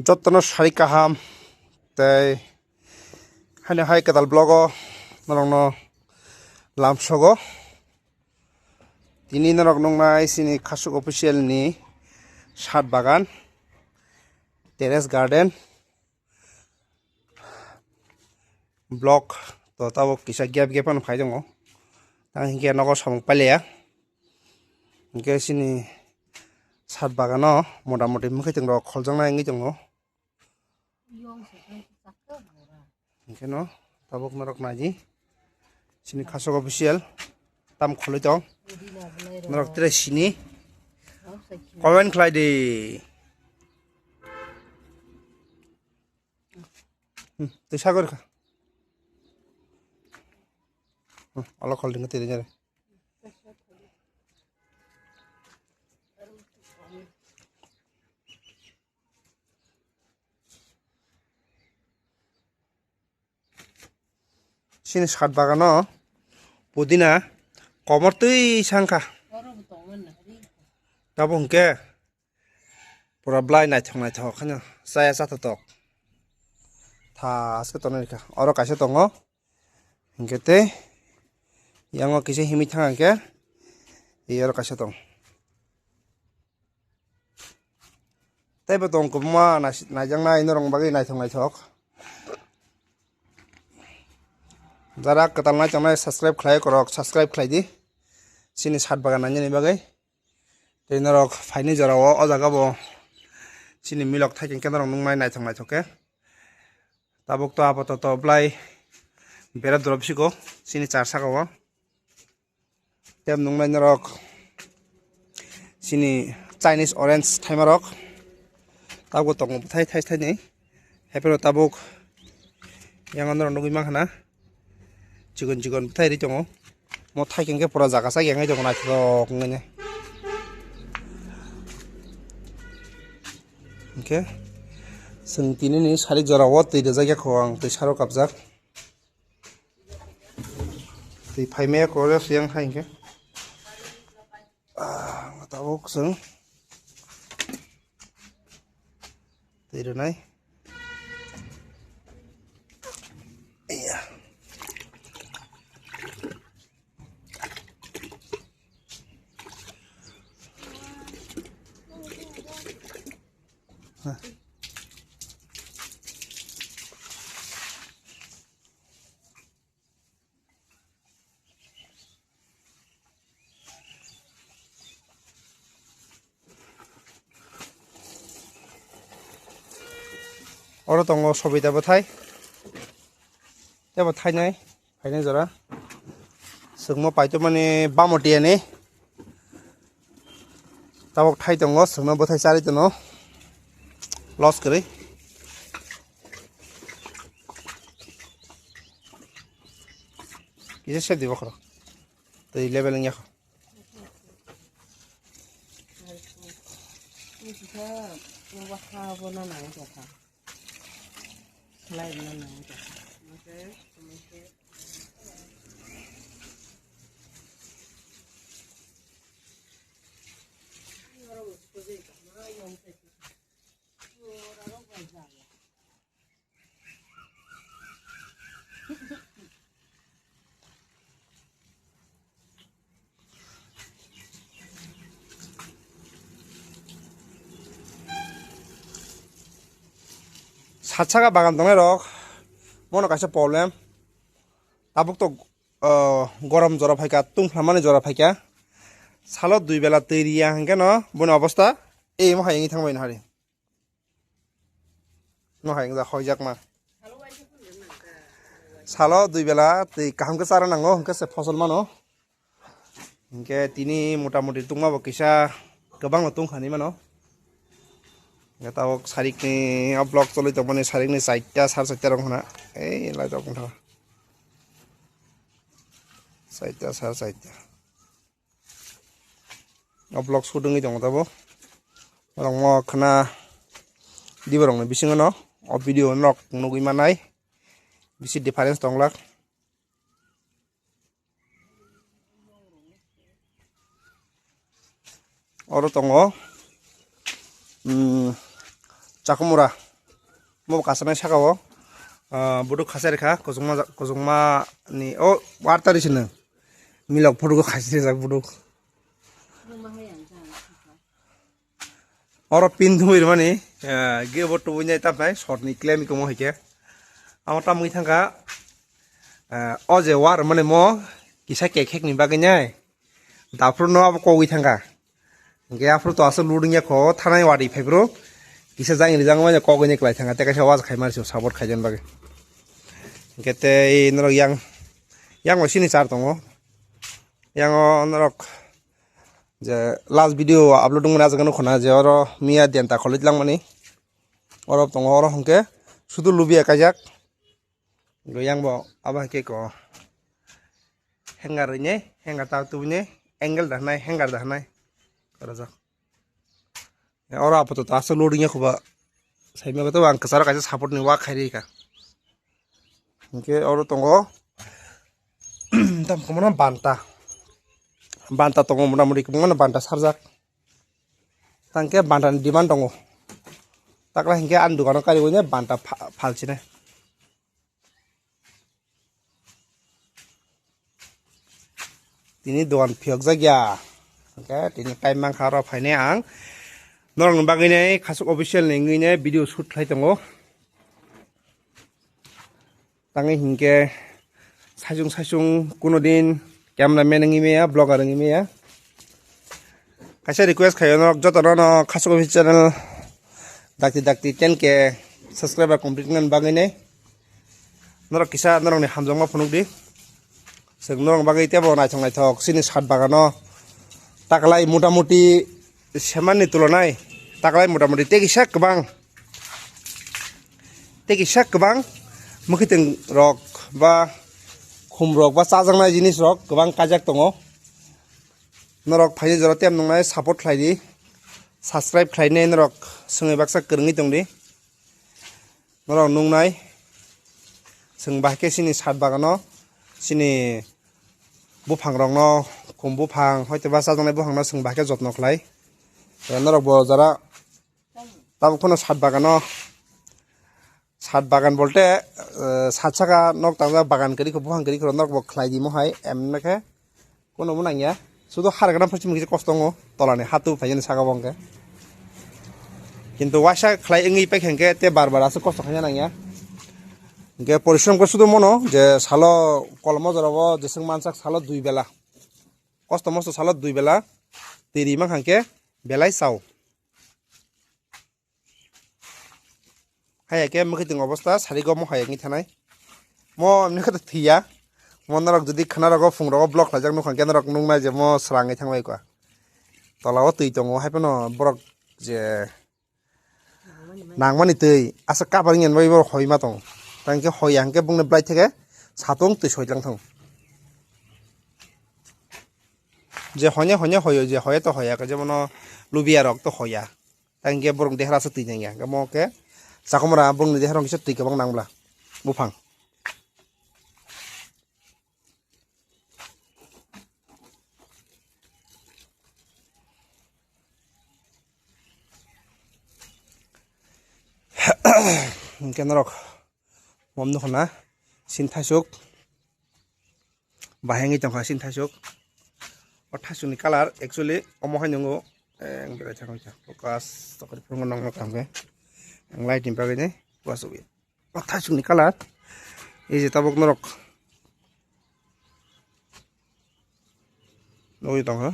Jotono shari kaham tay hani hai kadal blogo narongno lamsogo tini narok nongnai sini Khachuk official ni Chhad Bagan terrace garden block to tabo kisa gap gapan khai dongo tang hingke nogo samung palea hingke sini Chhad Bagano motamoti mukhiting rok kholjangnai ngi dongo hingke no tabok narok naji sini Khachuk official tam kholi dong narok tere sini comment khlai de tu sagor kha ala khol ding tere jare sini Chhad Bagano pudina komor tui sangka tabo hingke pura blai naithok khano saya satatok tha aske tonai kha oro kaise tongo hingke te yango kise himi thanga ke oro kaise tong taibo tong kuma najangna inorong bagi naithok jara katal na chanai subscribe khlai korok subscribe khlai di sini Chhad Bagan nani bagai teinorok faini jora o jaga bo sini milok thaiken kenarong nungmai naithok ke tabuk to apato blai bera drop siko sini char saka o tem nungmai norok sini Chinese orange thaimarok tabuk tong thai ni hepero tabuk yang andor nugui manghana chigon thai ri tongo mo thaiken ke pura jaga sa yangai jong naithok ngene okay sing tini ni sari jora o tui de jagya khowang tui saro kapjak tui phaime ko re siang hainke tabuk sing tui re nai iya oro tongo sobita bathai tebo thai nai phaine jora sungmo paito mane bamoti ani tabok thai tongo sungmo bathai chari tono loss kari kise sep dibo khoro tei leveling yakho Sachaga bagan tongai rok mono kaisa problem tabuk to gorom jora phaika tungflamani jora phaika salo dui bela teiria hangke no bono obostha ei mo hayengi thangbai na hari no hayeng ja khoijak ma salo dui bela tei kaham ke sara nango hangke se fosol mano hingke tini motamoti tungma bo kisa gobang no tungkhani mano tabok sarik ni blog choli tongmani sarik ni 4ta 4.5 rong hona ei lai tok ngtha 4ta 4.5 blog shooting dong tabo rong mo khana diborong ni bisingo no video nok nugui manai bisi difference tonglak oro tongo chakumura mo kasana sakawo buduk khasar kha kozongma ni o warta risina milok photo khasire jak buduk oro pin dhuir mani ge botu bunyai tap nai short ni claim ko mo hike amar tam mui thanga o je war mane mo kisa ke khek ni baganyai dafru no ab ko wi thanga ge afru to asal luding ya ko thanai wadi phebro kisa jang ni jang ma ko gane klai thanga te ka awaz khai mar support khaijan bage gete nro yang wa sini char tongo yang nrok je last video upload ngna jagano khona je oro miya denta kholit langmani oro tongo oro hongke sudu lubia kajak lo yang bo aba ke ko hengar ne hengar ta tu ne angle da nai hengar da nai kora oro apato ta so loading khoba saime ko to ang kasara kaje support ni wa khairi ka ke oro tongo tam komona banta tongo mona muri komona banta sarjak tangke banta demand tongo takla hingke an dukano kari gonya banta phalchine tini doan phiok jagya ke tini time mang kharo phaine ang norong bagine Khachuk official ningine video shoot khlai tongo tangi hingke sajung kuno din cameraman ngi meya blogger ngi meya kaisa request khayono jotono Khachuk official channel dakti 10k subscriber complete ngan bagine norok kisa norong ni hamjongma phunuk di seng norong bagai te bo naithong naithok sini Chhad Bagano taklai motamuti semanni tulonai taklai motamuti tekisa kebang mukhiting rok ba khum rok ba chajangnai jinis rok gobang kajak tongo norok phaini jora tem nongnai support khlaidi subscribe khlainai norok sungai baksa krungi tongdi norok nungnai sung bahke sini Chhad Bagano sini bufang rok no khum bufang hoite ba chajangnai bufang no sung bahke jotno khlai norok bo jara tab kono Chhad Bagan bolte sat saka nok tangja bagan kari ko buhang kari ko nok bo khlai di mo hai emnake kono mo nangya sudo hargana phachim gi kostongo tolane hatu phajene saka bongke kintu wasa khlai ngi pekhengke te barbar asu kosto khanya nangya ge porishram ko sudo mono je salo kolmo jorabo jeseng mansak salo 2 bela kosto mosto salo 2 bela teri mang hangke belai sau hai ke mukhiting obostha sarigo mo hai ngi thanai mo amni khata thiya monarok jodi khanarok fungrok block lajak nukhang kenarok nungma je mo srangai thangbai kwa tolao tui tongo haipano borok je nangmani tui asa kabar ngen bai bor hoima tong tangke hoyang ke bungne blai theke satung tui soilang thong je honya hoyo je hoya to hoya ka jemono lubia rok to hoya tangke borok dehra sa tui nangya gamo ke sakomra bung ni dehrong kisa tui kabang nangla bufang kenarok mom nukhna sin Khachuk bahengi tongkha sin Khachuk o thasuni color actually omohai nungo berai thangja focus tokari phungo nangma kamke lighting bagane wasubi o thasuni color ei je tabok norok noi tongha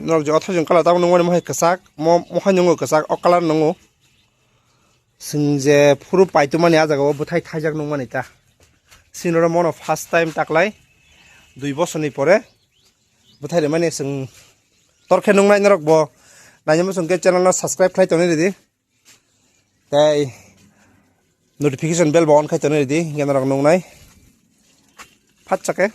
norok je othajung color tabok nungmani mohai kasak mohai nungo kasak o color nungo singje puru paitumani ajaga o buthai thaijak nungmani ta sinoro mono first time taklai 2 বছরনি পরে বুথাইরে মানে song তরখে নংনাই নরক ব নাইম সঙ্গে channel subscribe খাই তনে ready তাই notification bell বন খাই তনে ready gain নরক নংনাই ফাট চাকে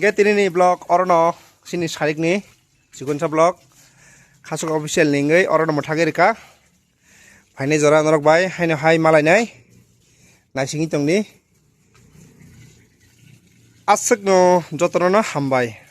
গে তিনি ব্লগ অরণ সিনি সারিকনি সিকুনসা ব্লগ Khachuk official ningai অরণ মঠাগে রেখা ফাইনে জরা নরক বাই হাইনে হাই মালাইনাই নাইসিংি তংনি asuk no jotono no hambai.